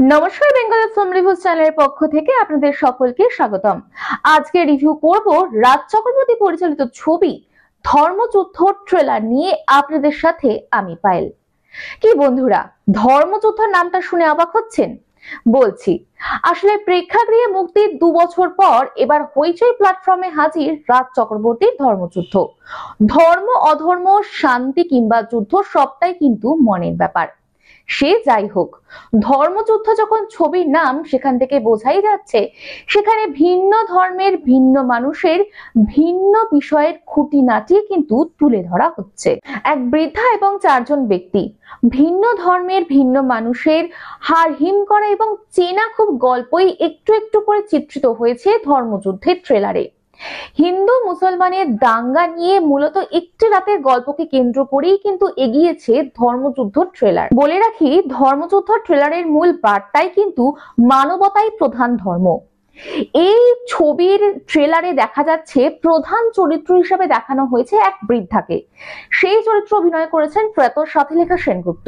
নমস্কার, Bengal film review চ্যানেলের পক্ষ থেকে আপনাদের সকলকে স্বাগতম। আজকে রিভিউ করব রাজ চক্রবর্তী পরিচালিত ছবি ধর্মযুদ্ধ ট্রেলার নিয়ে আপনাদের সাথে আমি পায়েল। কি বন্ধুরা, ধর্মযুদ্ধ নামটা শুনে অবাক হচ্ছেন? বলছি, আসলে প্রেক্ষাগৃহে মুক্তির 2 বছর পর এবার হইচই প্ল্যাটফর্মে হাজির রাজ চক্রবর্তীর ধর্মযুদ্ধ। ধর্ম অধর্ম, শান্তি কিংবা যুদ্ধ সবটাই কিন্তু মনের ব্যাপার। সে যাই হোক, ধর্মযুদ্ধ যখন ছবির নাম, সেখান থেকে বোঝাই যাচ্ছে সেখানে ভিন্ন ধর্মের ভিন্ন মানুষের ভিন্ন বিষয়ের খুঁটিনাটি কিন্তু তুলে ধরা হচ্ছে। এক বৃদ্ধা এবং 4 জন ব্যক্তি, ভিন্ন ধর্মের ভিন্ন মানুষের হাড় হিম করা এবং চেনা খুব গল্পই একটু একটু করে চিত্রিত হয়েছে ধর্মযুদ্ধের ট্রেলারে। হিন্দু মুসলমানের দাঙ্গা নিয়ে মূলত একটি রাতের গল্পকে কেন্দ্র করেই কিন্তু এগিয়েছে ধর্মযুদ্ধ ট্রেলার। বলে রাখি, ধর্মযুদ্ধ ট্রেলারের মূল বার্তাই কিন্তু মানবতাই প্রধান ধর্ম। এই ছবির ট্রেলারে দেখা যাচ্ছে প্রধান চরিত্র হিসেবে দেখানো হয়েছে এক বৃদ্ধাকে। সেই চরিত্র অভিনয় করেছেন প্রয়াত সাথীলেখা সেনগুপ্ত।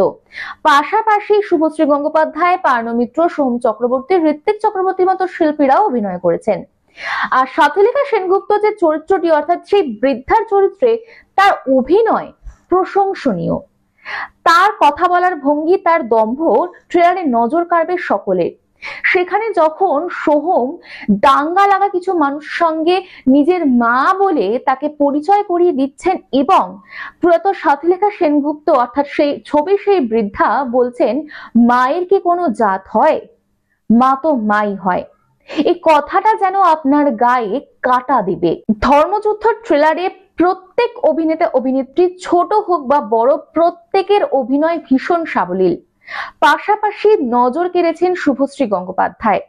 পাশাপাশি শুভশ্রী গঙ্গোপাধ্যায়, পার্নো মিত্র, সোহম চক্রবর্তী, ঋত্বিক চক্রবর্তীর মতো শিল্পীরাও অভিনয় করেছেন। আর সাথীলেখা সেনগুপ্ত যে চরিত্রটি, অর্থাৎ সেই বৃদ্ধার চরিত্রে, তার অভিনয় প্রশংসনীয়। তার কথা বলার ভঙ্গি, তার দম্ভ ট্রেলারে নজর কাড়বে সকলের। সেখানে যখন সোহম দাঙ্গা লাগা কিছু মানুষ সঙ্গে নিজের মা বলে তাকে পরিচয় করিয়ে দিচ্ছেন এবং প্রয়াত সাথীলেখা সেনগুপ্ত অর্থাৎ সেই ছবি সেই বৃদ্ধা বলছেন, মায়ের কি কোনো জাত হয়, মা তো মাই হয়। এই কথাটা যেন আপনার গায়ে কাটা দিবে। ধর্মযুদ্ধ ট্রেলারে প্রত্যেক অভিনেতা অভিনেত্রী, ছোট হোক বা বড়, প্রত্যেকের অভিনয় ভীষণ সাবলীল। পাশাপাশি নজর কেড়েছেন শুভশ্রী গঙ্গোপাধ্যায়।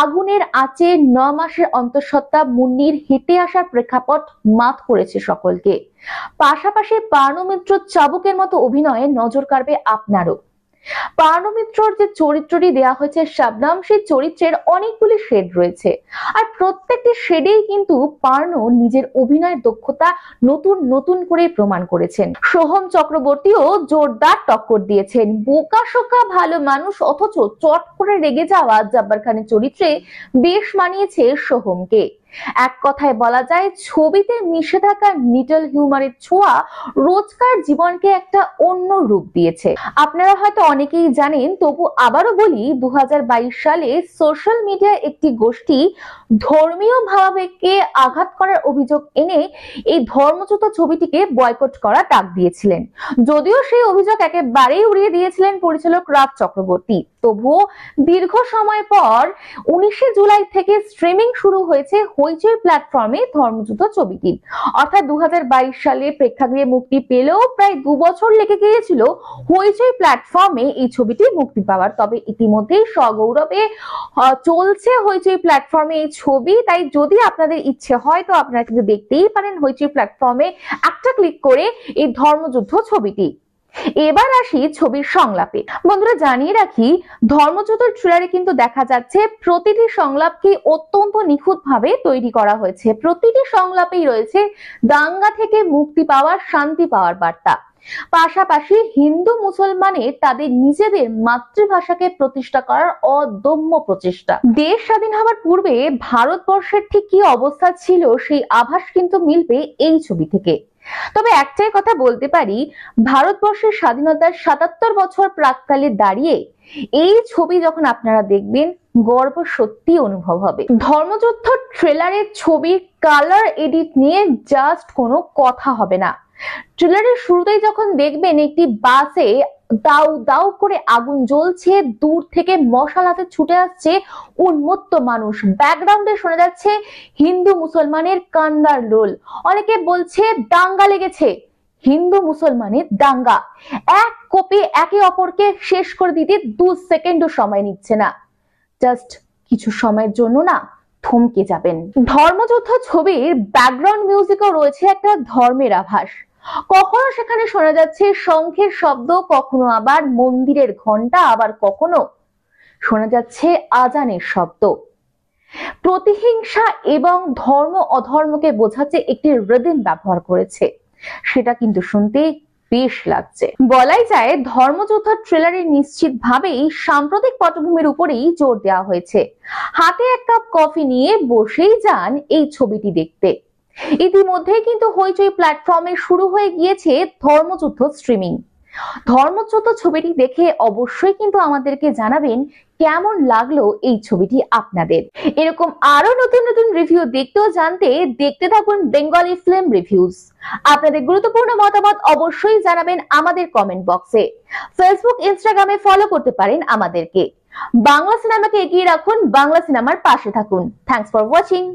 আগুনের আঁচে 9 মাসের অন্তঃসত্ত্বা মুন্নির হেঁটে আসার প্রেক্ষাপট মাত করেছে সকলকে। পাশাপাশি পার্নো মিত্র চাবুকের মতো অভিনয়ে নজর কাড়বে আপনারও। পার্নো মিত্রর যে চরিত্রটি দেয়া হয়েছে শাবনাম, সেই চরিত্রের অনেকগুলি শেড রয়েছে, আর প্রত্যেকটি শেডেই কিন্তু পার্নো নিজের অভিনয়ের দক্ষতা নতুন নতুন করে প্রমাণ করেছেন। সোহম চক্রবর্তীও জোরদার টক্কর দিয়েছেন। বোকা শোকা ভালো মানুষ অথচ চট করে রেগে যাওয়া জব্বার খানের চরিত্রে বেশ মানিয়েছে সোহমকে। এক কথায় বলা যায়, ছবিতে মিশে থাকা নিটল হিউমারের ছোঁয়া রোজকার জীবনকে একটা অন্য রূপ দিয়েছে। আপনারা হয়তো অনেকেই জানেন, তবু আবারও বলি, 2022 সালে সোশ্যাল মিডিয়ায় একটি গোষ্ঠী ধর্মীয় ভাবাবেগকে আঘাত করার অভিযোগ এনে এই ধর্মযুদ্ধ ছবিটিকে বয়কট করা ডাক দিয়েছিলেন। যদিও সেই অভিযোগ একেবারেই উড়িয়ে দিয়েছিলেন পরিচালক রাজ চক্রবর্তী, তবুও দীর্ঘ সময় পর 19 জুলাই থেকে স্ট্রিমিং শুরু হয়েছে হইচই প্ল্যাটফর্মে ধর্মযুদ্ধ ছবিটি। অর্থাৎ 2022 সালে প্রেক্ষাগৃহে মুক্তি পেলেও প্রায় 2 বছর লেগে গিয়েছিল হইচই প্ল্যাটফর্মে এই ছবিটি মুক্তি পাওয়ার। তবে ইতিমধ্যেই সগৌরবে চলছে হইচই প্ল্যাটফর্মে এই ছবি। তাই যদি আপনাদের ইচ্ছে হয় তো আপনারা কিন্তু দেখতেই পারেন হইচই প্ল্যাটফর্মে একটা ক্লিক করে এই ধর্মযুদ্ধ ছবিটি। এবার আসি ছবির সংলাপে। বন্ধুরা, জানিয়ে রাখি, ধর্মযুদ্ধের ট্রেলারে কিন্তু দেখা যাচ্ছে প্রতিটি সংলাপকে অত্যন্ত নিখুঁতভাবে তৈরি করা হয়েছে। প্রতিটি সংলাপেই রয়েছে দাঙ্গা থেকে মুক্তি পাওয়ার, শান্তি পাওয়ার বার্তা। পাশাপাশি হিন্দু মুসলমানের তাদের নিজেদের মাতৃভাষাকে প্রতিষ্ঠা করার অদম্য প্রচেষ্টা। দেশ স্বাধীন হওয়ার পূর্বে ভারতবর্ষের ঠিক কি অবস্থা ছিল, সেই আভাস কিন্তু মিলবে এই ছবি থেকে। তবে একটাই কথা বলতে পারি, ভারতবর্ষের স্বাধীনতার 77 বছর প্রাক্কালে দাঁড়িয়ে এই ছবি যখন আপনারা দেখবেন, গর্ব সত্যি অনুভব হবে। ধর্মযুদ্ধ ট্রেলারের ছবির কালার এডিট নিয়ে জাস্ট কোনো কথা হবে না। ট্রেলারের শুরুতেই যখন দেখবেন একটি বাসে দাউ দাউ করে আগুন জ্বলছে, দূর থেকে মশাল হাতে ছুটে আসছে উন্মত্ত মানুষ, ব্যাকগ্রাউন্ডে শোনা যাচ্ছে হিন্দু মুসলমানের কান্নার রোল। অনেকে বলছে দাঙ্গা লেগেছে, হিন্দু মুসলমানের দাঙ্গা। এক কোপে একে অপরকে শেষ করে দিতে 2 সেকেন্ডও সময় নিচ্ছে না। জাস্ট কিছু সময়ের জন্য না থমকে যাবেন। ধর্মযুদ্ধ ছবির ব্যাকগ্রাউন্ড মিউজিকও রয়েছে একটা ধর্মের আভাস। কখনো সেখানে শোনা যাচ্ছে শঙ্খের শব্দ, কখনো আবার মন্দিরের ঘন্টা, আবার কখনো শোনা যাচ্ছে আজানের শব্দ। প্রতিহিংসা এবং ধর্ম অধর্মকে বোঝাতে একটি রিদম ব্যবহার করেছে, সেটা কিন্তু শুনতে বেশ লাগছে। বলাই যায় ধর্মযোদ্ধা ট্রেলারে নিশ্চিতভাবেই সাম্প্রতিক পটভূমির উপরেই জোর দেওয়া হয়েছে। হাতে এক কাপ কফি নিয়ে বসেই যান এই ছবিটি দেখতে। ইতিমধ্যে কিন্তু হইচই প্ল্যাটফর্মে শুরু হয়ে গিয়েছে ধর্মযুদ্ধ স্ট্রিমিং। ধর্মযুদ্ধ ছবিটি দেখে অবশ্যই কিন্তু আমাদেরকে জানাবেন কেমন লাগলো এই ছবিটি আপনাদের। এরকম আরো নতুন নতুন রিভিউ দেখতে ও জানতে দেখতে থাকুন বেঙ্গলি ফিল্ম রিভিউজ। আপনাদের গুরুত্বপূর্ণ মতামত অবশ্যই জানাবেন আমাদের কমেন্ট বক্সে। ফেসবুক, ইনস্টাগ্রামে ফলো করতে পারেন আমাদেরকে। বাংলা সিনেমাকে এগিয়ে রাখুন, বাংলা সিনেমার পাশে থাকুন। Thanks for watching.